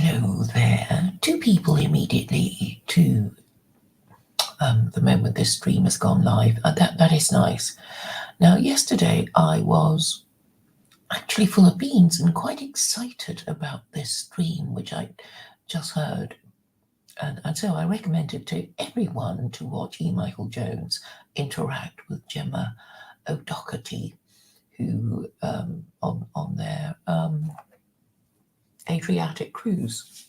Hello there. Two people immediately to the moment this stream has gone live. That is nice. Now, yesterday I was actually full of beans and quite excited about this stream, which I just heard. And so I recommended to everyone to watch E. Michael Jones interact with Gemma O'Doherty, who on their Adriatic cruise.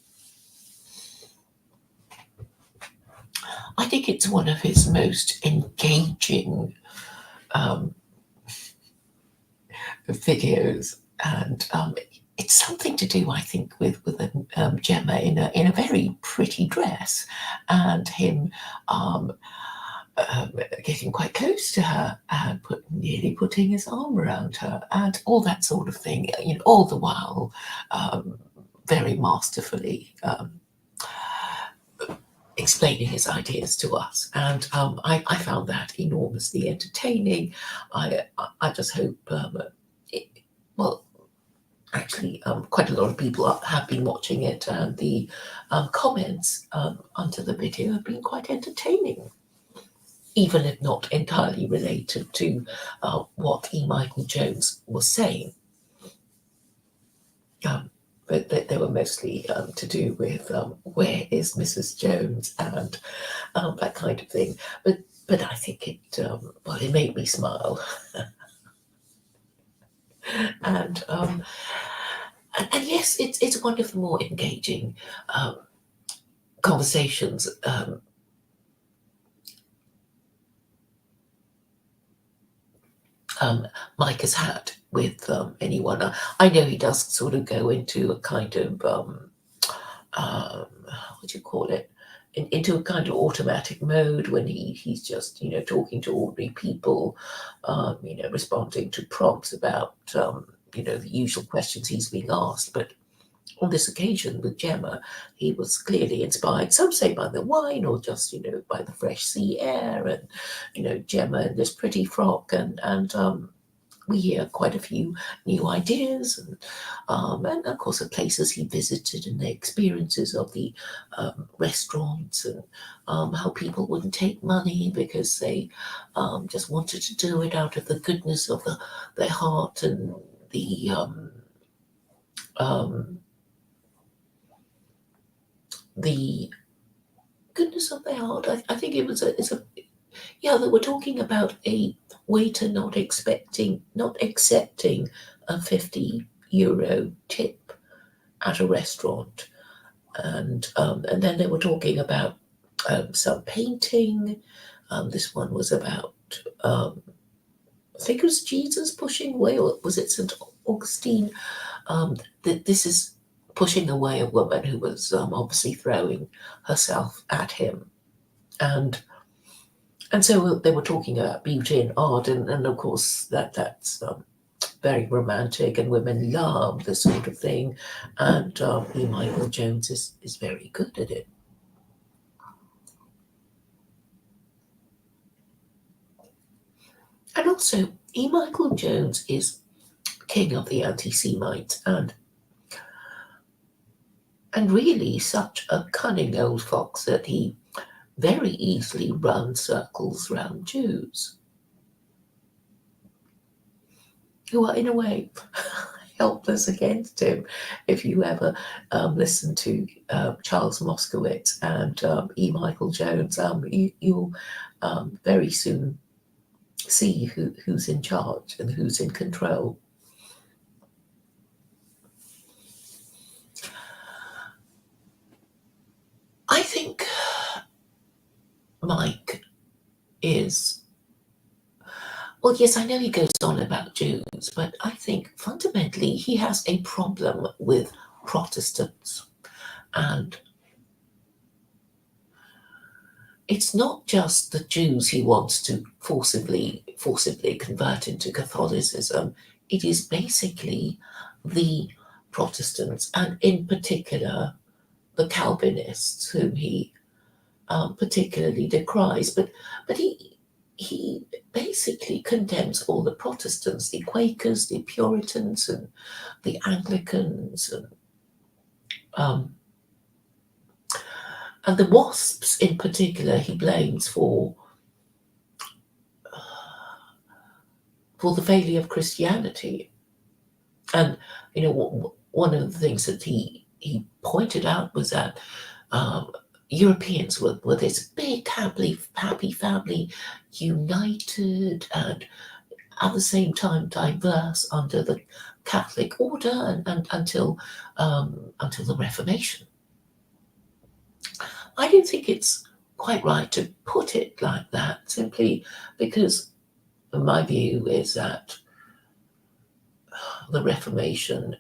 I think it's one of his most engaging videos, and it's something to do, I think, with Gemma in a very pretty dress, and him getting quite close to her and nearly putting his arm around her, and all that sort of thing. All the while, very masterfully. Explaining his ideas to us, and I found that enormously entertaining. I just hope, actually, quite a lot of people have been watching it, and the comments under the video have been quite entertaining, even if not entirely related to what E. Michael Jones was saying. But they were mostly to do with where is Mrs. Jones and that kind of thing. But I think it it made me smile, and yes, it's one of the more engaging conversations. Mike has had with anyone. I know he does sort of go into a kind of what do you call it? Into a kind of automatic mode when he's just talking to ordinary people, responding to prompts about the usual questions he's being asked. But on this occasion with Gemma, he was clearly inspired, some say by the wine or just, by the fresh sea air, and, Gemma in this pretty frock, and we hear quite a few new ideas, and of course the places he visited and the experiences of the restaurants, and how people wouldn't take money because they just wanted to do it out of the goodness of their heart, and the goodness of their heart. I think it was they were talking about a waiter not accepting a €50 tip at a restaurant, and then they were talking about some painting. This one was about I think it was Jesus pushing away, or was it St. Augustine? This is pushing away a woman who was obviously throwing herself at him. And so they were talking about beauty and art, and of course that's very romantic, and women love this sort of thing. And E. Michael Jones is very good at it. And also, E. Michael Jones is king of the anti-Semites, and really such a cunning old fox that he very easily runs circles around Jews, who are in a way helpless against him. If you ever listen to Charles Moskowitz and E. Michael Jones, you'll very soon see who's in charge and who's in control. I think Mike is, well, yes, I know he goes on about Jews, but I think fundamentally he has a problem with Protestants. And it's not just the Jews he wants to forcibly convert into Catholicism. It is basically the Protestants, and in particular the Calvinists, whom he particularly decries. But he basically condemns all the Protestants, the Quakers, the Puritans, and the Anglicans, and And the WASPs in particular he blames for the failure of Christianity. And one of the things that he pointed out was that Europeans were this big happy family, united and at the same time diverse under the Catholic order and until the Reformation. I don't think it's quite right to put it like that, simply because my view is that the Reformation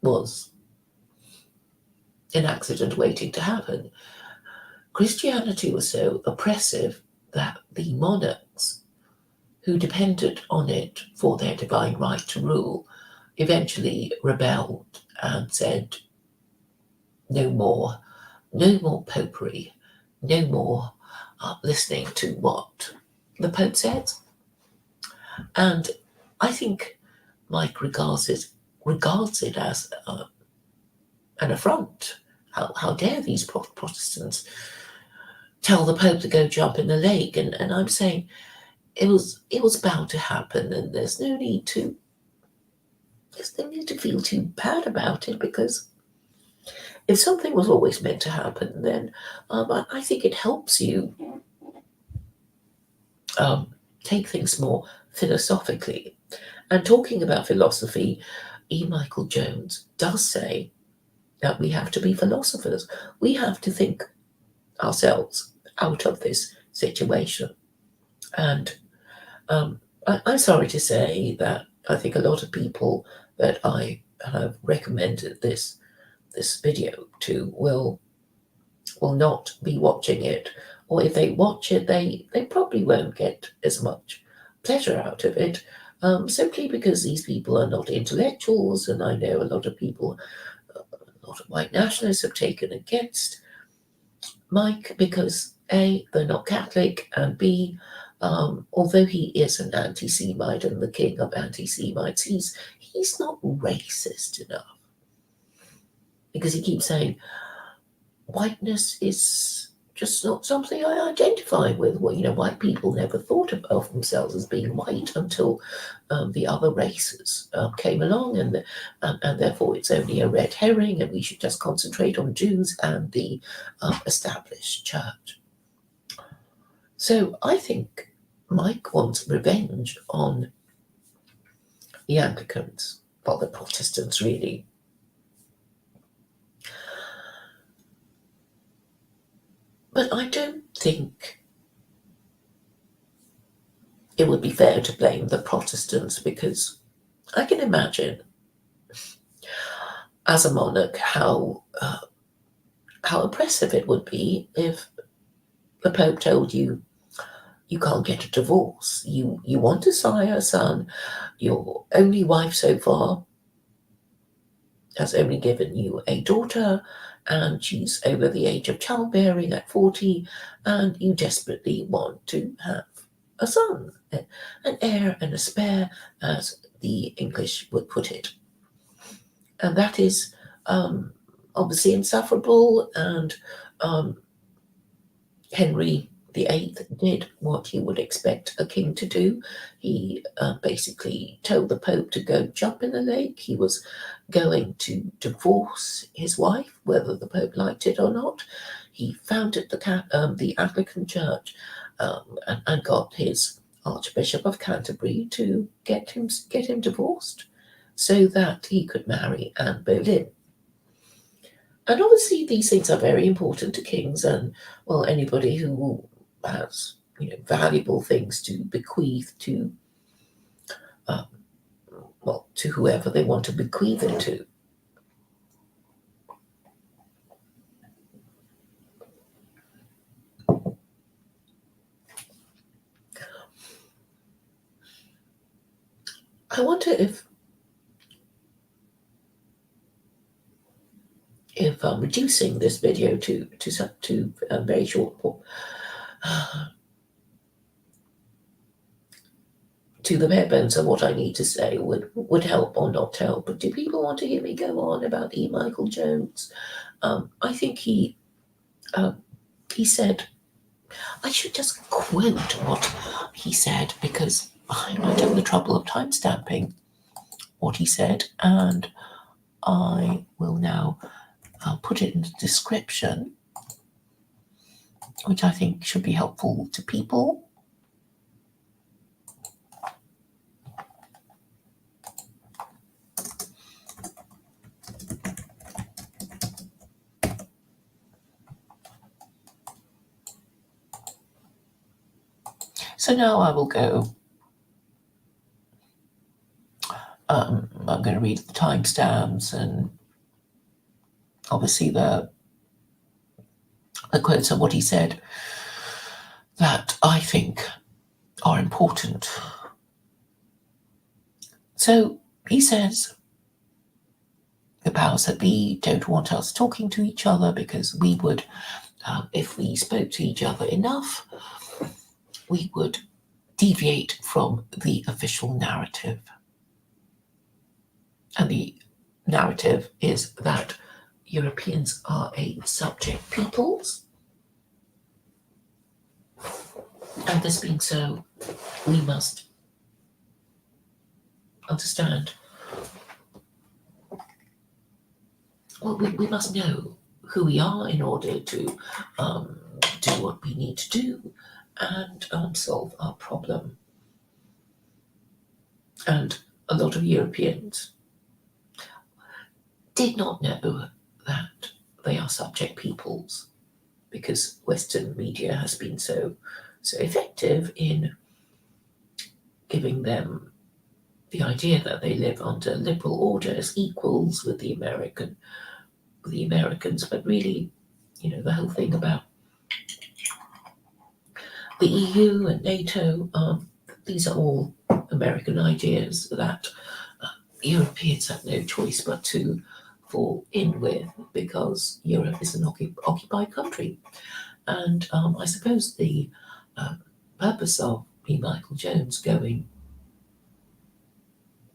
was an accident waiting to happen. Christianity was so oppressive that the monarchs who depended on it for their divine right to rule eventually rebelled and said, no more, no more popery, no more listening to what the Pope says. And I think Mike regards it as an affront. How dare these Protestants tell the Pope to go jump in the lake? And I'm saying it was bound to happen, and there's no need to feel too bad about it, because if something was always meant to happen, then I think it helps you take things more philosophically. And talking about philosophy, E. Michael Jones does say that we have to be philosophers. We have to think ourselves out of this situation. And I'm sorry to say that I think a lot of people that I have recommended this video to will not be watching it, or if they watch it, they probably won't get as much pleasure out of it, simply because these people are not intellectuals, and I know a lot of people, a lot of white nationalists have taken against Mike because A, they're not Catholic, and B, although he is an anti-Semite and the king of anti-Semites, he's not racist enough, because he keeps saying whiteness is just not something I identify with. Well, white people never thought of themselves as being white until the other races came along, and therefore it's only a red herring, and we should just concentrate on Jews and the established church. So I think Mike wants revenge on the Anglicans, well, the Protestants, really. But I don't think it would be fair to blame the Protestants, because I can imagine, as a monarch, how oppressive it would be if the Pope told you you can't get a divorce. You want to sire a son, your only wife so far has only given you a daughter, and she's over the age of childbearing at 40, and you desperately want to have a son, an heir and a spare, as the English would put it. And that is obviously insufferable, and Henry VIII did what you would expect a king to do. He basically told the Pope to go jump in the lake. He was going to divorce his wife, whether the Pope liked it or not. He founded the Anglican Church and got his Archbishop of Canterbury to get him divorced so that he could marry Anne Boleyn. And obviously these things are very important to kings, and, well, anybody who has, valuable things to bequeath to, to whoever they want to bequeath it to. I wonder if reducing this video to a very short to the bare bones of what I need to say would help or not help. But do people want to hear me go on about E. Michael Jones? I think he he said, I should just quote what he said because I took the trouble of timestamping what he said, and I will now put it in the description, which I think should be helpful to people. So now I will go. I'm going to read the timestamps and obviously the quotes of what he said that I think are important. So he says, the powers that be don't want us talking to each other because we would, if we spoke to each other enough, we would deviate from the official narrative. And the narrative is that Europeans are a subject peoples. And this being so, we must understand, well, we must know who we are in order to do what we need to do and solve our problem. And a lot of Europeans did not know that they are subject peoples because Western media has been so effective in giving them the idea that they live under liberal order as equals with the Americans. But really, the whole thing about the EU and NATO, these are all American ideas that Europeans have no choice but to fall in with because Europe is an occupied country. And I suppose the purpose of me, Michael Jones, going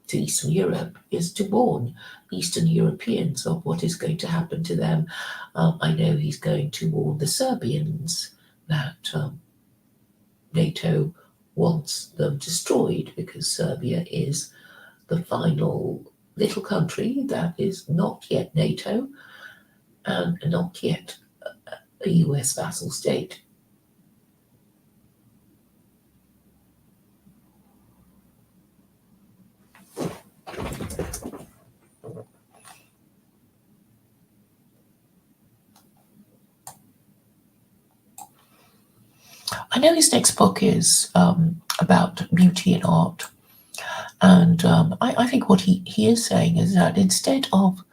to Eastern Europe is to warn Eastern Europeans of what is going to happen to them. I know he's going to warn the Serbians that NATO wants them destroyed because Serbia is the final little country that is not yet NATO and not yet a US vassal state. I know his next book is about beauty and art. And I think what he is saying is that instead of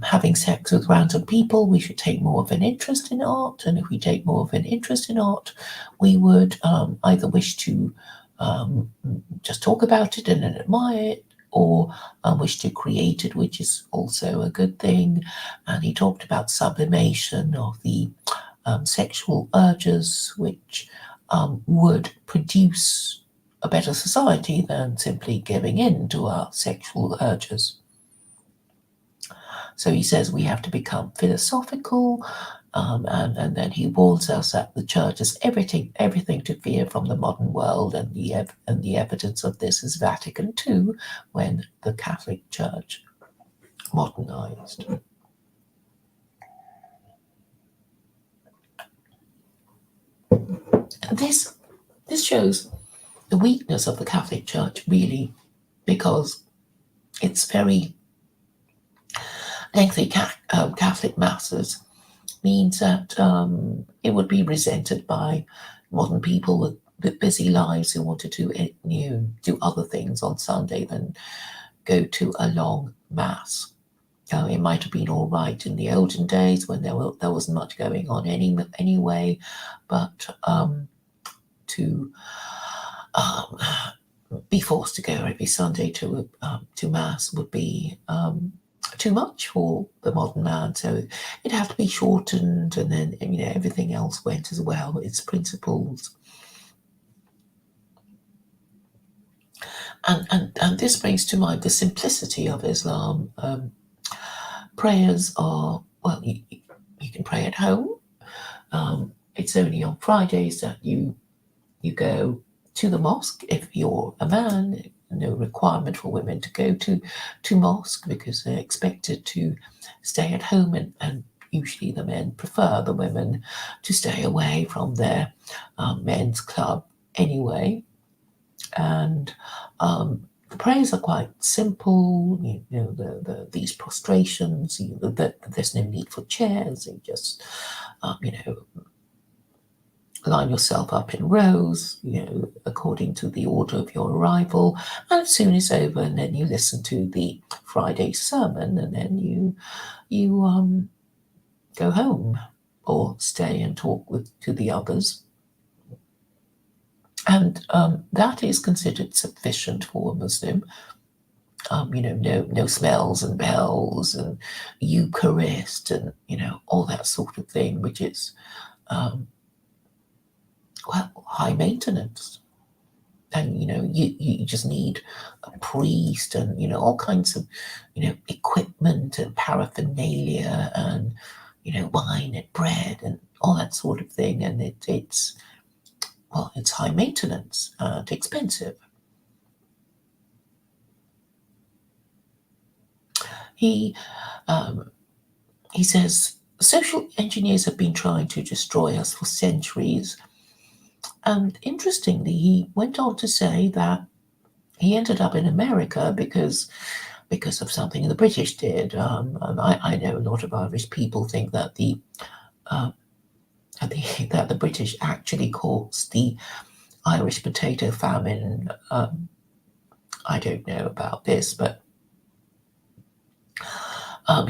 having sex with random people, we should take more of an interest in art. And if we take more of an interest in art, we would either wish to just talk about it and then admire it, or wish to create it, which is also a good thing. And he talked about sublimation of the sexual urges, which would produce a better society than simply giving in to our sexual urges. So he says we have to become philosophical, and then he warns us that the church has everything to fear from the modern world, and the evidence of this is Vatican II, when the Catholic Church modernized. This shows the weakness of the Catholic Church, really, because its very lengthy Catholic masses means that it would be resented by modern people with busy lives who want to do other things on Sunday than go to a long mass. It might have been all right in the olden days when there wasn't much going on anyway, but to be forced to go every Sunday to mass would be too much for the modern man. So it'd have to be shortened, and then everything else went as well. Its principles, and this brings to mind the simplicity of Islam. Prayers are, well, you can pray at home. It's only on Fridays that you go to the mosque if you're a man. No requirement for women to go to mosque because they're expected to stay at home, and usually the men prefer the women to stay away from their men's club anyway. And the prayers are quite simple. These prostrations. There's no need for chairs. You just line yourself up in rows, according to the order of your arrival. And as soon as it's over, and then you listen to the Friday sermon, and then you go home or stay and talk to the others. And that is considered sufficient for a Muslim. No smells and bells and Eucharist and all that sort of thing, which is high maintenance. And you just need a priest and all kinds of equipment and paraphernalia and wine and bread and all that sort of thing. And it's high maintenance and expensive. He says social engineers have been trying to destroy us for centuries. And interestingly, he went on to say that he ended up in America because of something the British did. I know a lot of Irish people think that that the British actually caused the Irish potato famine. I don't know about this, but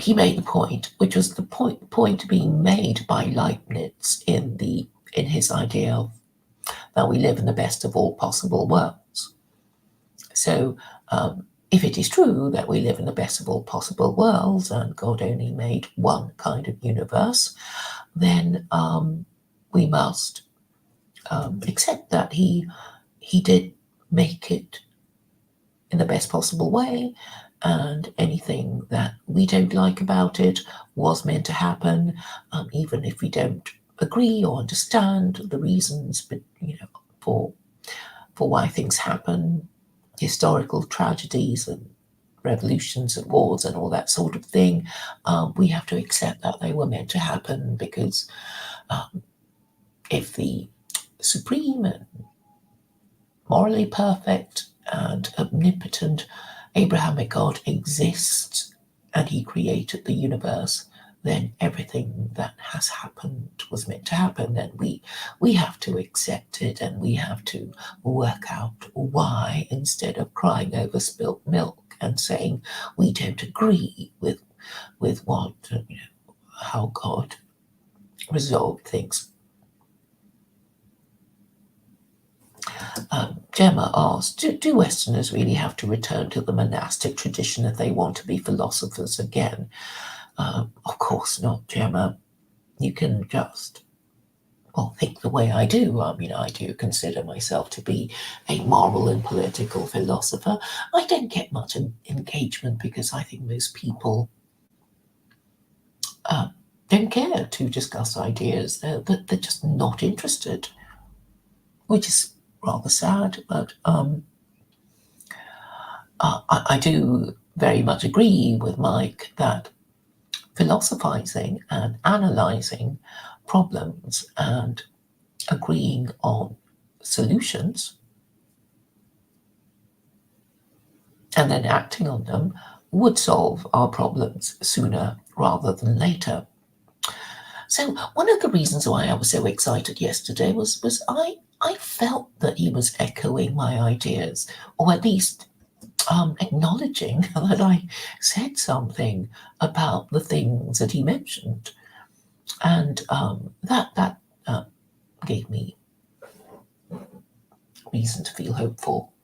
he made the point, which was the point being made by Leibniz in his idea of that we live in the best of all possible worlds. So if it is true that we live in the best of all possible worlds and God only made one kind of universe, then we must accept that he did make it in the best possible way, and anything that we don't like about it was meant to happen, even if we don't agree or understand the reasons, but for why things happen, historical tragedies and revolutions and wars and all that sort of thing. We have to accept that they were meant to happen, because if the supreme and morally perfect and omnipotent Abrahamic God exists and he created the universe, then everything that has happened was meant to happen, and we have to accept it, and we have to work out why, instead of crying over spilt milk and saying we don't agree with what how God resolved things. GEMMA asked, do Westerners really have to return to the monastic tradition if they want to be philosophers again? Of course not, GEMMA. You can just, think the way I do. I do consider myself to be a moral and political philosopher. I don't get much engagement because I think most people don't care to discuss ideas. They're just not interested, which is rather sad, but I do very much agree with Mike that philosophizing and analyzing problems and agreeing on solutions and then acting on them would solve our problems sooner rather than later. So one of the reasons why I was so excited yesterday was I felt that he was echoing my ideas, or at least acknowledging that I said something about the things that he mentioned, and that gave me reason to feel hopeful.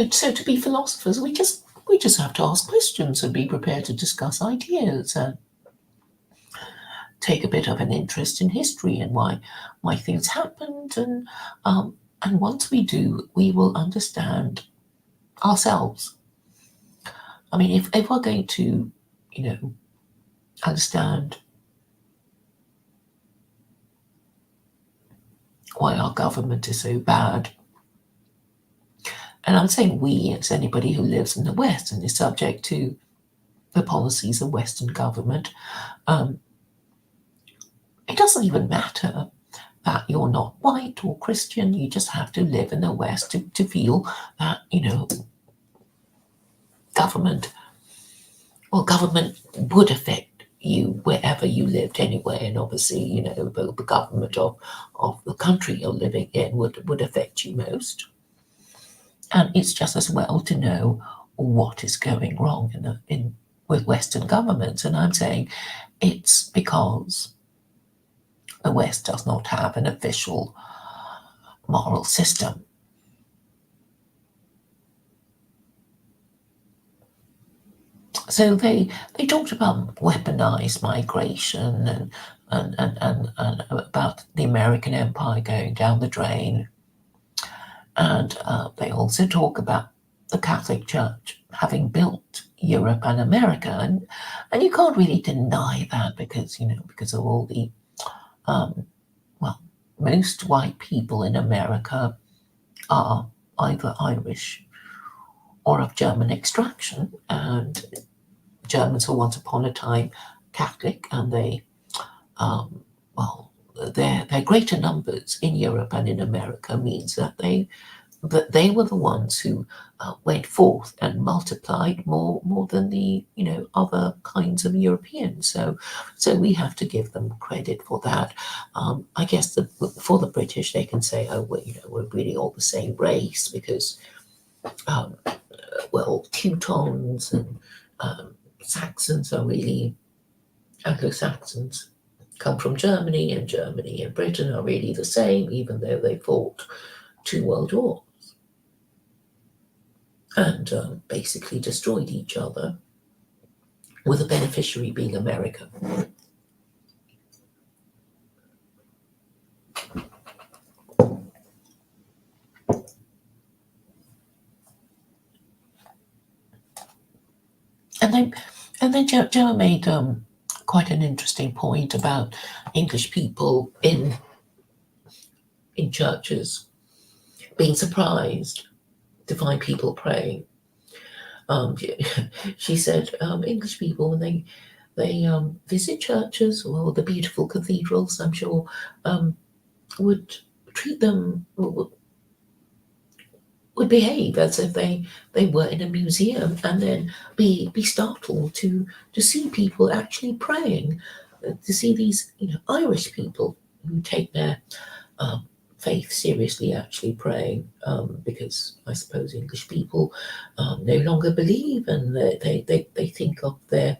So to be philosophers, we just have to ask questions and be prepared to discuss ideas and take a bit of an interest in history and why things happened, and once we do, we will understand ourselves. I mean, if we're going to, understand why our government is so bad, and I'm saying we as anybody who lives in the West and is subject to the policies of Western government, it doesn't even matter that you're not white or Christian. You just have to live in the West to feel that, government would affect you wherever you lived anyway. And obviously, the government of the country you're living in would affect you most. And it's just as well to know what is going wrong with Western governments. And I'm saying it's because the West does not have an official moral system. So they talked about weaponized migration and about the American empire going down the drain. And they also talk about the Catholic Church having built Europe and America. And you can't really deny that because of all the, most white people in America are either Irish or of German extraction. And Germans were once upon a time Catholic, and their greater numbers in Europe and in America means that they were the ones who went forth and multiplied more than the other kinds of Europeans. So we have to give them credit for that. I guess for the British, they can say, oh, we're really all the same race because, Teutons and Saxons are really Anglo-Saxons come from Germany and Britain are really the same, even though they fought 2 world wars and basically destroyed each other, with the beneficiary being America. And then Gemma made quite an interesting point about English people in churches being surprised to find people praying. She said English people, when they visit churches or the beautiful cathedrals, I'm sure, would treat them, would behave as if they were in a museum, and then be startled to see people actually praying, to see these Irish people who take their faith seriously actually praying, because I suppose English people no longer believe, and they think of their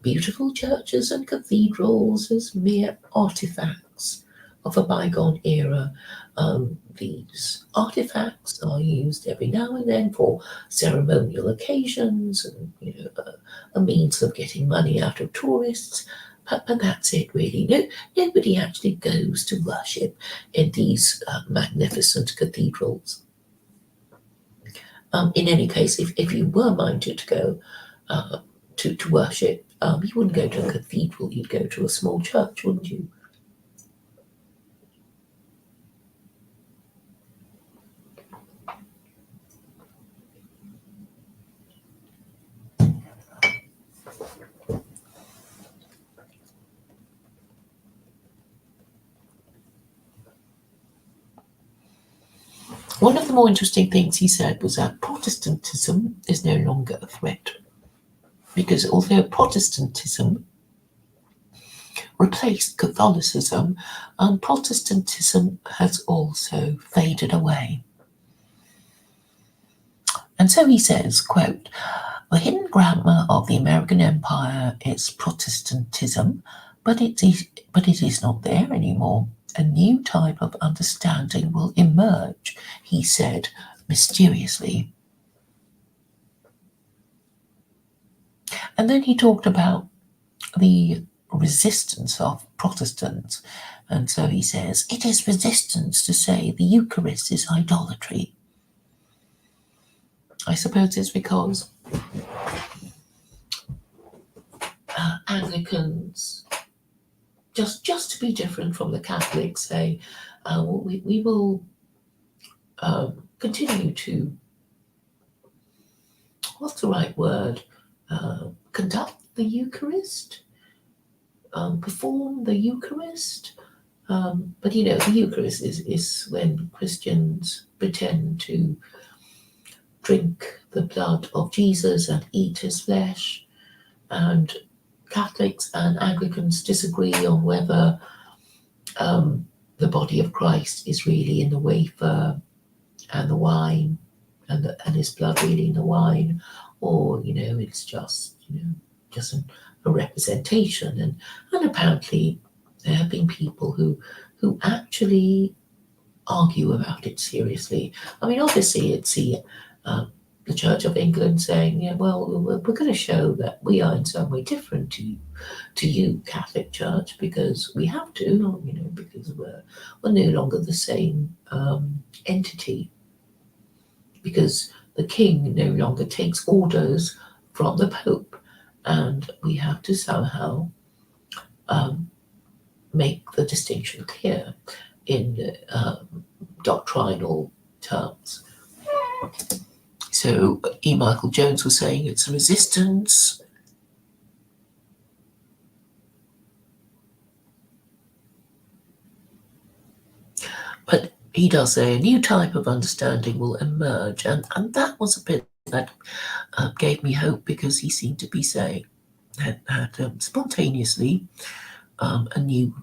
beautiful churches and cathedrals as mere artifacts of a bygone era. These artifacts are used every now and then for ceremonial occasions and a means of getting money out of tourists. But that's it, really. Nobody actually goes to worship in these magnificent cathedrals. In any case, if you were minded to go to worship, you wouldn't go to a cathedral, you'd go to a small church, wouldn't you? One of the more interesting things he said was that Protestantism is no longer a threat, because although Protestantism replaced Catholicism, Protestantism has also faded away. And so he says, quote, "The hidden grammar of the American empire is Protestantism, but it is not there anymore. A new type of understanding will emerge," he said mysteriously. And then he talked about the resistance of Protestants. And so he says, "It is resistance to say the Eucharist is idolatry." I suppose it's because Anglicans, just to be different from the Catholics, say, we will continue to, what's the right word, conduct the Eucharist, perform the Eucharist. But the Eucharist is when Christians pretend to drink the blood of Jesus and eat his flesh, and Catholics and Anglicans disagree on whether the body of Christ is really in the wafer and the wine, and his blood really in the wine, or it's just a representation. And apparently there have been people who actually argue about it seriously. I mean, obviously it's the Church of England saying, yeah, well, we're going to show that we are in some way different to you, Catholic Church, because we have to, because we're no longer the same entity, because the King no longer takes orders from the Pope, and we have to somehow make the distinction clear in doctrinal terms. So E. Michael Jones was saying it's resistance. But he does say a new type of understanding will emerge, and that was a bit that gave me hope, because he seemed to be saying that spontaneously a new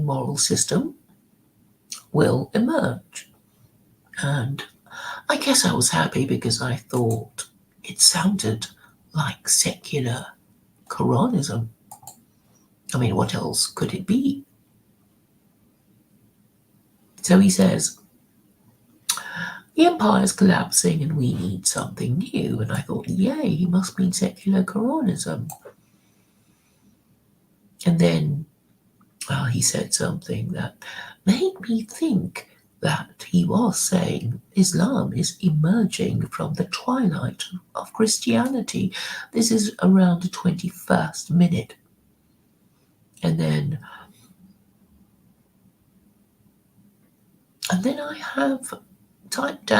moral system will emerge. And I guess I was happy, because I thought it sounded like secular Quranism. I mean, what else could it be? So he says, the empire is collapsing and we need something new. And I thought, yay, he must mean secular Quranism. And then he said something that made me think that he was saying Islam is emerging from the twilight of Christianity. This is around the 21st minute. And then I have typed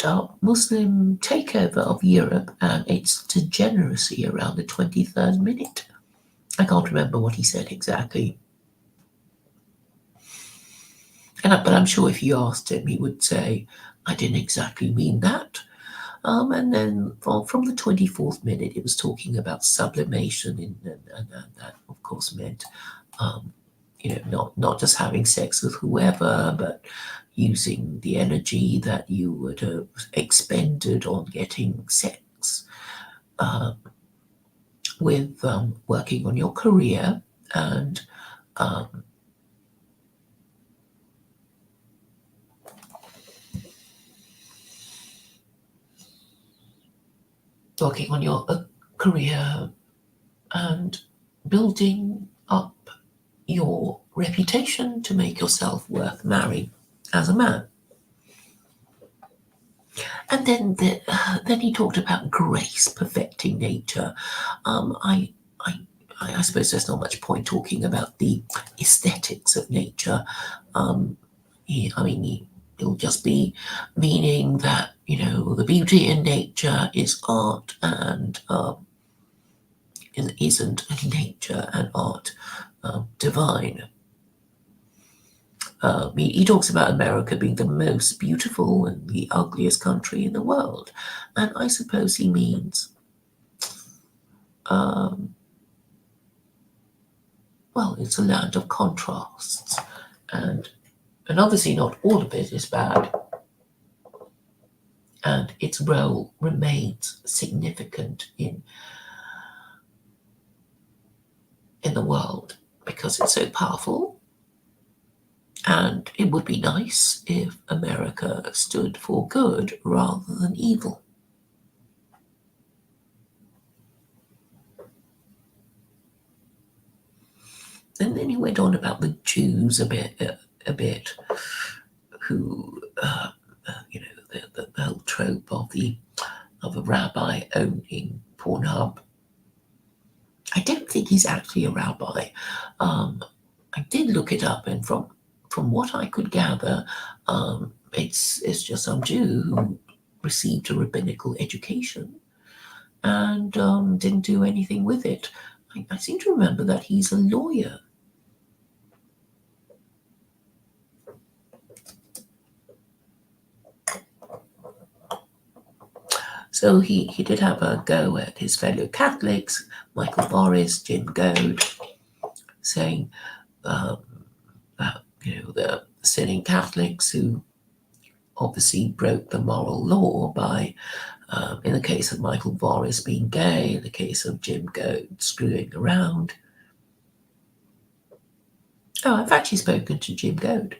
up Muslim takeover of Europe and its degeneracy around the 23rd minute. I can't remember what he said exactly. But I'm sure if you asked him, he would say, I didn't exactly mean that. And then from the 24th minute, it was talking about sublimation, and that, of course, meant, not just having sex with whoever, but using the energy that you would have expended on getting sex with working on your career and working on your career and building up your reputation to make yourself worth marrying as a man. And then he talked about grace perfecting nature. I suppose there's not much point talking about the aesthetics of nature. It'll just be meaning that the beauty in nature is art, and isn't nature and art divine. He talks about America being the most beautiful and the ugliest country in the world, and I suppose he means, it's a land of contrasts, and obviously not all of it is bad, and its role remains significant in the world because it's so powerful. And it would be nice if America stood for good rather than evil. And then he went on about the Jews a bit, who, the whole trope of a rabbi owning Pornhub think he's actually a rabbi. I did look it up, and from what I could gather, it's just some Jew who received a rabbinical education and didn't do anything with it. I seem to remember that he's a lawyer. So he did have a go at his fellow Catholics, Michael Boris, Jim Goad, saying that, the sinning Catholics who obviously broke the moral law by, in the case of Michael Boris being gay, in the case of Jim Goad screwing around. Oh, I've actually spoken to Jim Goad.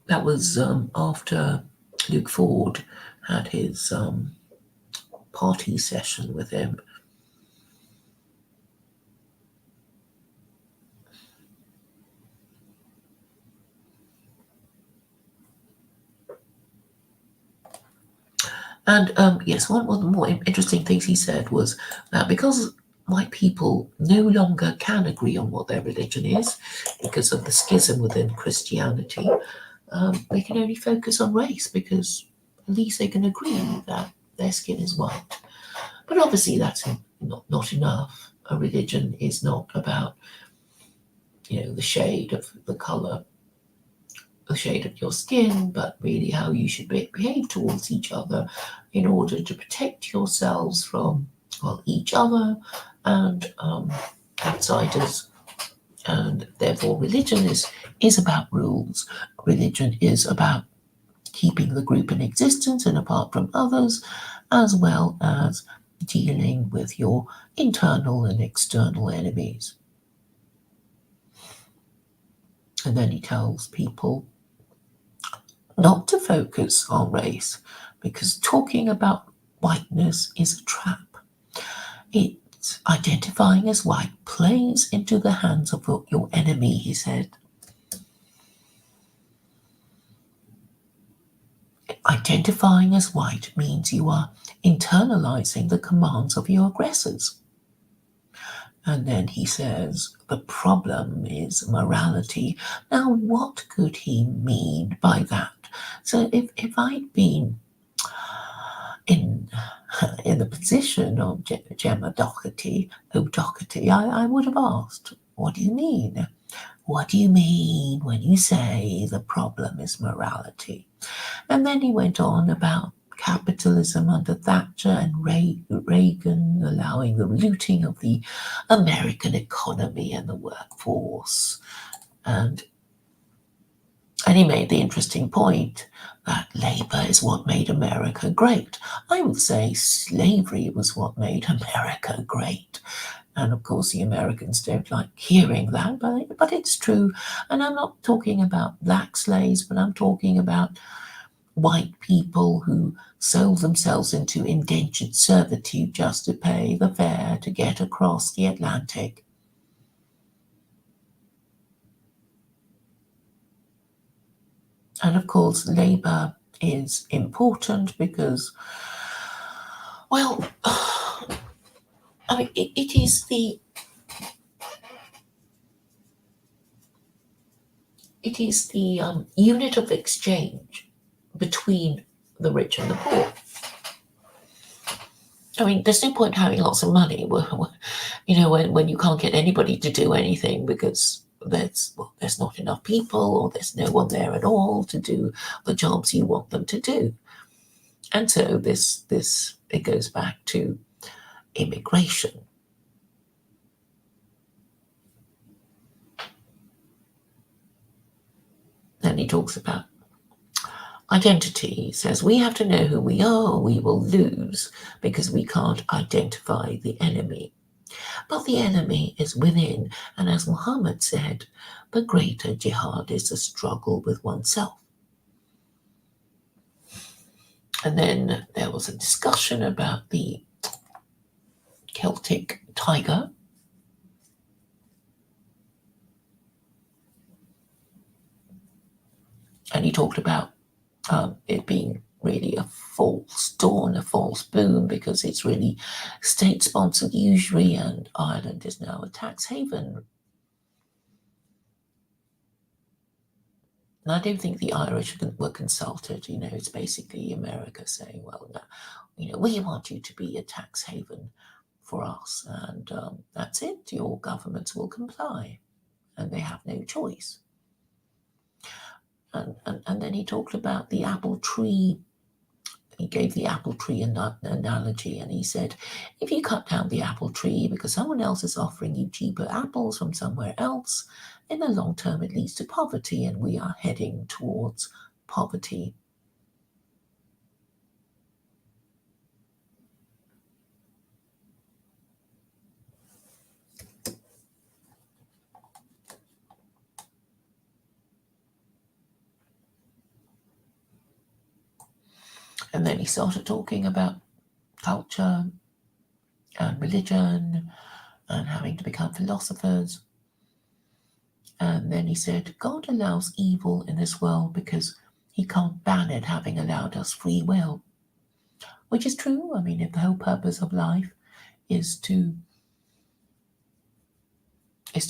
That was after Luke Ford had his party session with him. And yes, one of the more interesting things he said was that because white people no longer can agree on what their religion is because of the schism within Christianity, they can only focus on race because at least they can agree that their skin is white. But obviously that's not enough. A religion is not about, the shade of the colour, the shade of your skin, but really how you should behave towards each other in order to protect yourselves from, well, each other and outsiders. And therefore religion is about rules. Religion is about keeping the group in existence and apart from others, as well as dealing with your internal and external enemies. And then he tells people not to focus on race because talking about whiteness is a trap. It's identifying as white plays into the hands of your enemy, he said. Identifying as white means you are internalizing the commands of your aggressors. And then he says, the problem is morality. Now, what could he mean by that? So if I'd been in the position of GEMMA O'Doherty, I would have asked, what do you mean? What do you mean when you say the problem is morality? And then he went on about capitalism under Thatcher and Reagan allowing the looting of the American economy and the workforce. And he made the interesting point that Labour is what made America great. I would say slavery was what made America great. And of course, the Americans don't like hearing that, but it's true. And I'm not talking about black slaves, but I'm talking about white people who sold themselves into indentured servitude just to pay the fare to get across the Atlantic. And of course, Labour is important because, well, I mean, it is the unit of exchange between the rich and the poor. I mean, there's no point having lots of money, when you can't get anybody to do anything because there's not enough people or there's no one there at all to do the jobs you want them to do. And so it goes back to immigration. Then he talks about identity. He says, we have to know who we are or we will lose because we can't identify the enemy. But the enemy is within, and as Muhammad said, the greater jihad is a struggle with oneself. And then there was a discussion about the Celtic tiger. And he talked about it being really a false dawn, a false boom, because it's really state-sponsored usury, and Ireland is now a tax haven. And I don't think the Irish were consulted. It's basically America saying, well, no, we want you to be a tax haven for us, and that's it. Your governments will comply, and they have no choice. And then he talked about the apple tree. He gave the apple tree analogy, and he said, if you cut down the apple tree because someone else is offering you cheaper apples from somewhere else, in the long term it leads to poverty, and we are heading towards poverty. And then he started talking about culture and religion and having to become philosophers. And then he said, God allows evil in this world because he can't ban it, having allowed us free will. Which is true. I mean, if the whole purpose of life is to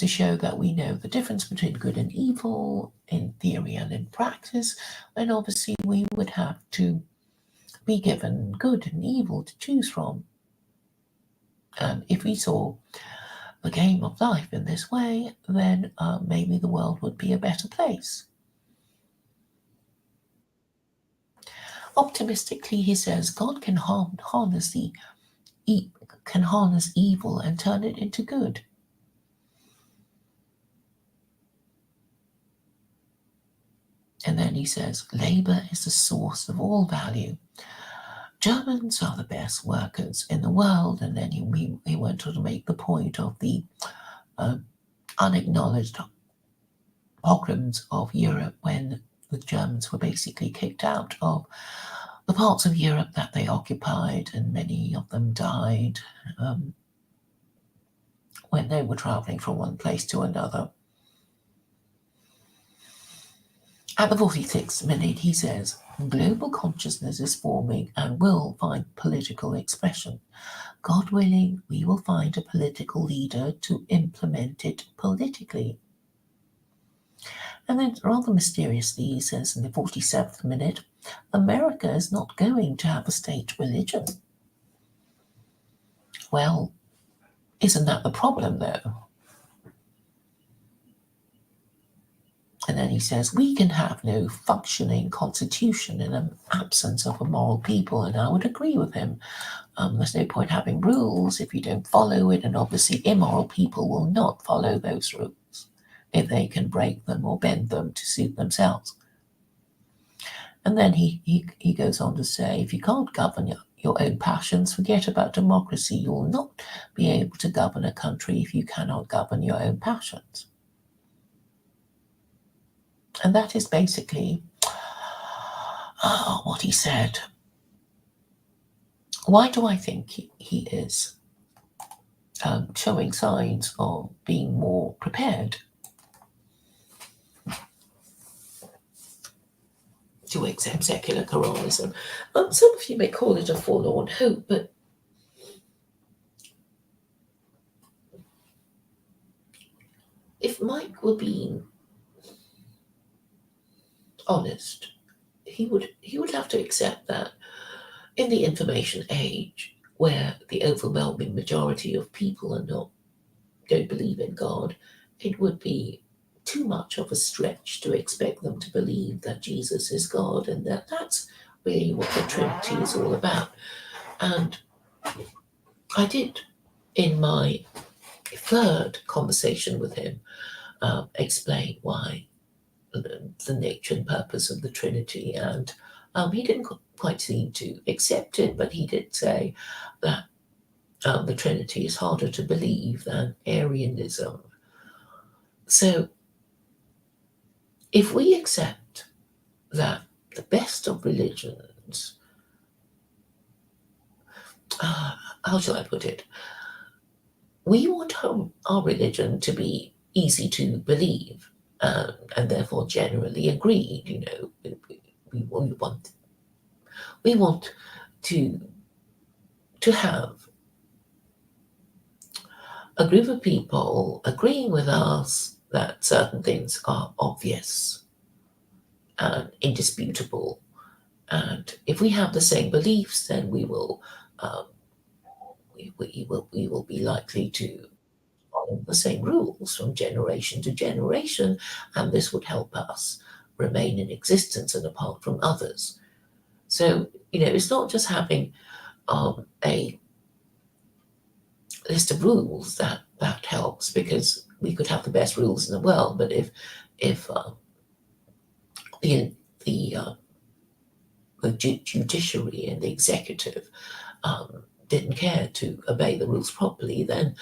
show that we know the difference between good and evil in theory and in practice, then obviously we would have to be given good and evil to choose from. And if we saw the game of life in this way, then maybe the world would be a better place. Optimistically, he says, God can harness evil and turn it into good. And then he says, labor is the source of all value. Germans are the best workers in the world. And then he went on to make the point of the unacknowledged pogroms of Europe, when the Germans were basically kicked out of the parts of Europe that they occupied, and many of them died when they were traveling from one place to another. At the 46th minute, he says, global consciousness is forming and will find political expression. God willing, we will find a political leader to implement it politically. And then, rather mysteriously, he says in the 47th minute, America is not going to have a state religion. Well, isn't that the problem, though? And then he says, we can have no functioning constitution in an absence of a moral people. And I would agree with him. There's no point having rules if you don't follow it. And obviously immoral people will not follow those rules if they can break them or bend them to suit themselves. And then he goes on to say, if you can't govern your own passions, forget about democracy. You will not be able to govern a country if you cannot govern your own passions. And that is basically what he said. Why do I think he is showing signs of being more prepared to accept secular Quranism? Some of you may call it a forlorn hope, but if Mike were being honest, he would have to accept that in the information age, where the overwhelming majority of people don't believe in God, it would be too much of a stretch to expect them to believe that Jesus is God, and that's really what the Trinity is all about. And I did, in my third conversation with him, explain why the nature and purpose of the Trinity, and he didn't quite seem to accept it, but he did say that the Trinity is harder to believe than Arianism. So if we accept that the best of religions, how shall I put it? We want our religion to be easy to believe, and therefore generally agreed. We want We want to have a group of people agreeing with us that certain things are obvious and indisputable. And if we have the same beliefs, then um, we will be likely to follow the same rules from generation to generation, and this would help us remain in existence and apart from others. So, it's not just having a list of rules that helps, because we could have the best rules in the world, but if the the judiciary and the executive didn't care to obey the rules properly, then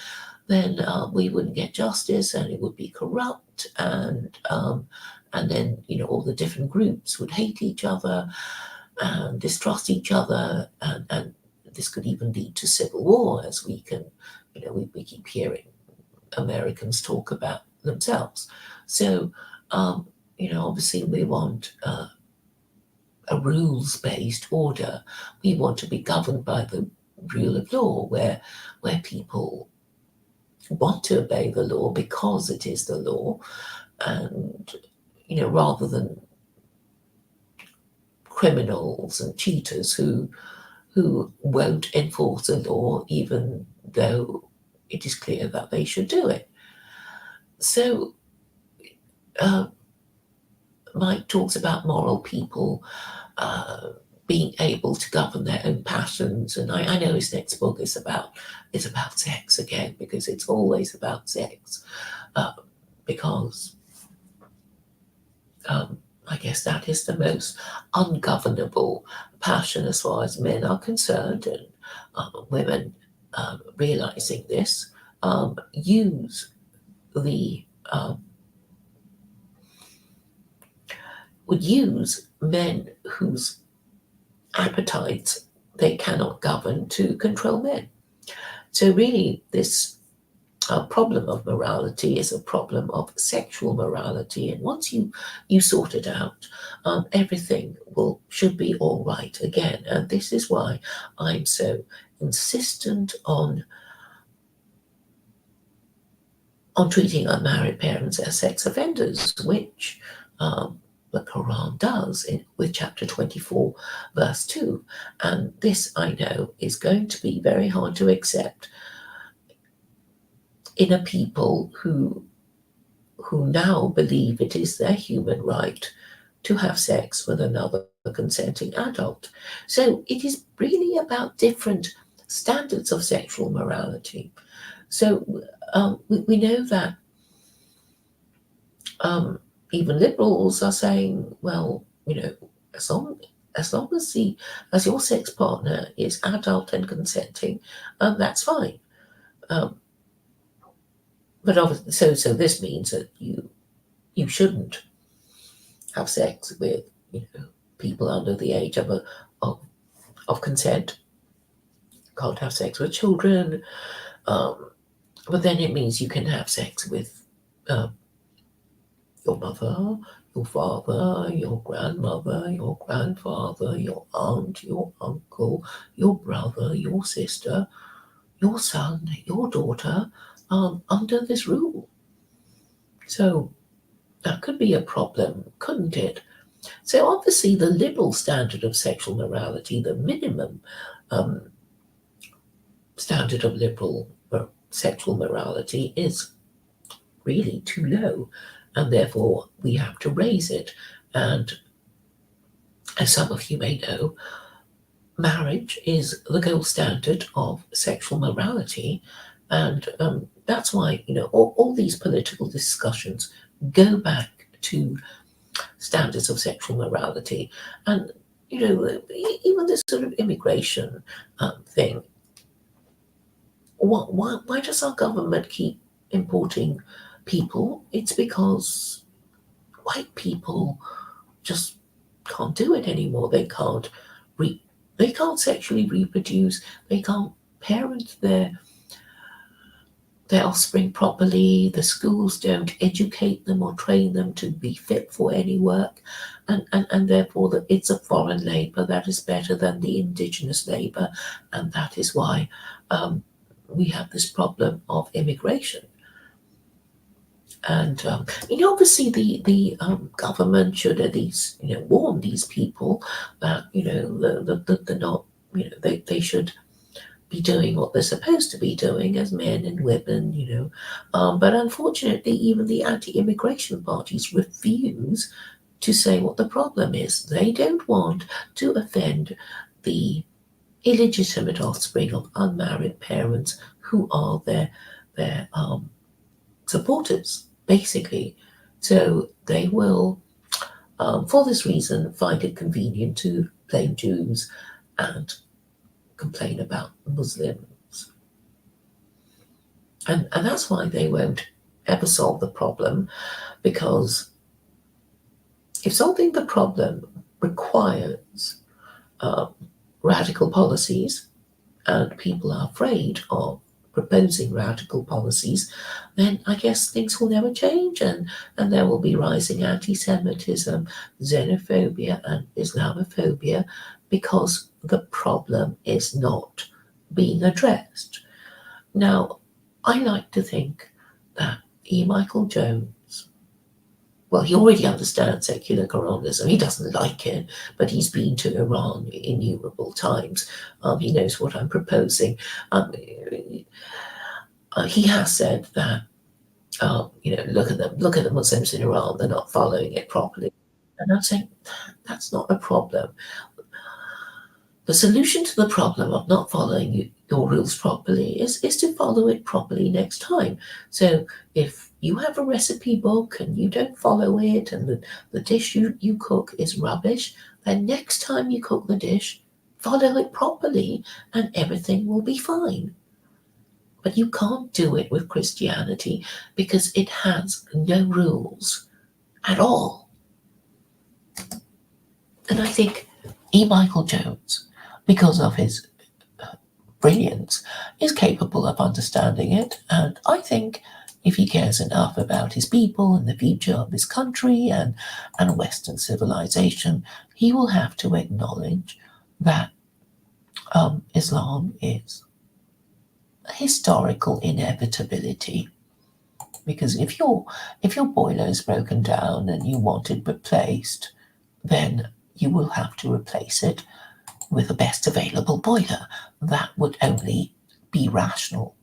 we wouldn't get justice, and it would be corrupt, and then all the different groups would hate each other and distrust each other, and this could even lead to civil war, as we can, we keep hearing Americans talk about themselves. So, obviously we want a rules-based order. We want to be governed by the rule of law, where people want to obey the law because it is the law, and rather than criminals and cheaters who won't enforce the law even though it is clear that they should do it. So uh, Mike talks about moral people being able to govern their own passions, and I know his next book is about sex again, because it's always about sex, because I guess that is the most ungovernable passion as far as men are concerned, and women realizing this use the would use men whose appetites they cannot govern to control men. So really, this problem of morality is a problem of sexual morality, and once you sort it out, everything should be all right again. And this is why I'm so insistent on treating unmarried parents as sex offenders, which the Quran does with chapter 24, verse 2. And this, I know, is going to be very hard to accept in a people who now believe it is their human right to have sex with another consenting adult. So it is really about different standards of sexual morality. So we know that even liberals are saying, well, as long as your sex partner is adult and consenting, that's fine. But obviously, so this means that you shouldn't have sex with people under the age of consent. Can't have sex with children, but then it means you can have sex with your mother, your father, your grandmother, your grandfather, your aunt, your uncle, your brother, your sister, your son, your daughter, under this rule. So that could be a problem, couldn't it? So obviously the liberal standard of sexual morality, the minimum standard of liberal sexual morality, is really too low, and therefore we have to raise it. And as some of you may know, marriage is the gold standard of sexual morality, and that's why all these political discussions go back to standards of sexual morality. And even this sort of immigration thing, why does our government keep importing people? It's because white people just can't do it anymore. They can't sexually reproduce. They can't parent their offspring properly, the schools don't educate them or train them to be fit for any work, and therefore that it's a foreign labour that is better than the indigenous labour, and that is why we have this problem of immigration. And obviously, the government should at least warn these people that they're not they should be doing what they're supposed to be doing as men and women, but unfortunately, even the anti-immigration parties refuse to say what the problem is. They don't want to offend the illegitimate offspring of unmarried parents who are their supporters, basically. So they will, for this reason, find it convenient to blame Jews and complain about Muslims. And that's why they won't ever solve the problem, because if solving the problem requires radical policies, and people are afraid of proposing radical policies, then I guess things will never change, and there will be rising anti-Semitism, xenophobia, and Islamophobia because the problem is not being addressed. Now, I like to think that E. Michael Jones, well, he already understands secular Quranism. He doesn't like it, but he's been to Iran innumerable times. He knows what I'm proposing. He has said that, look at the Muslims in Iran. They're not following it properly. And I'm saying that's not a problem. The solution to the problem of not following your rules properly is to follow it properly next time. So if you have a recipe book and you don't follow it, and the dish you cook is rubbish, then next time you cook the dish, follow it properly and everything will be fine. But you can't do it with Christianity because it has no rules at all. And I think E. Michael Jones, because of his brilliance, is capable of understanding it. And I think if he cares enough about his people and the future of his country and Western civilization, he will have to acknowledge that Islam is a historical inevitability. Because if your boiler is broken down and you want it replaced, then you will have to replace it with the best available boiler. That would only be rational.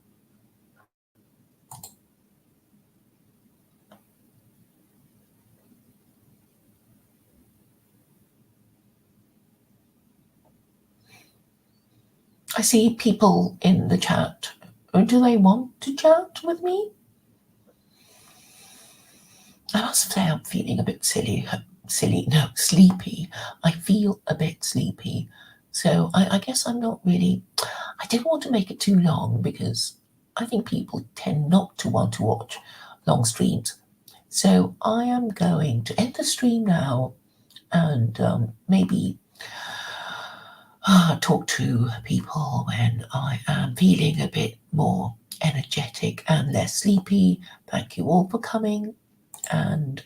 I see people in the chat. Do they want to chat with me? I must say I'm feeling a bit sleepy. I feel a bit sleepy. So I guess I'm not really, I didn't want to make it too long because I think people tend not to want to watch long streams. So I am going to end the stream now and maybe talk to people when I am feeling a bit more energetic and less sleepy. Thank you all for coming, and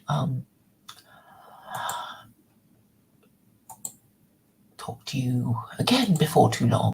talk to you again before too long.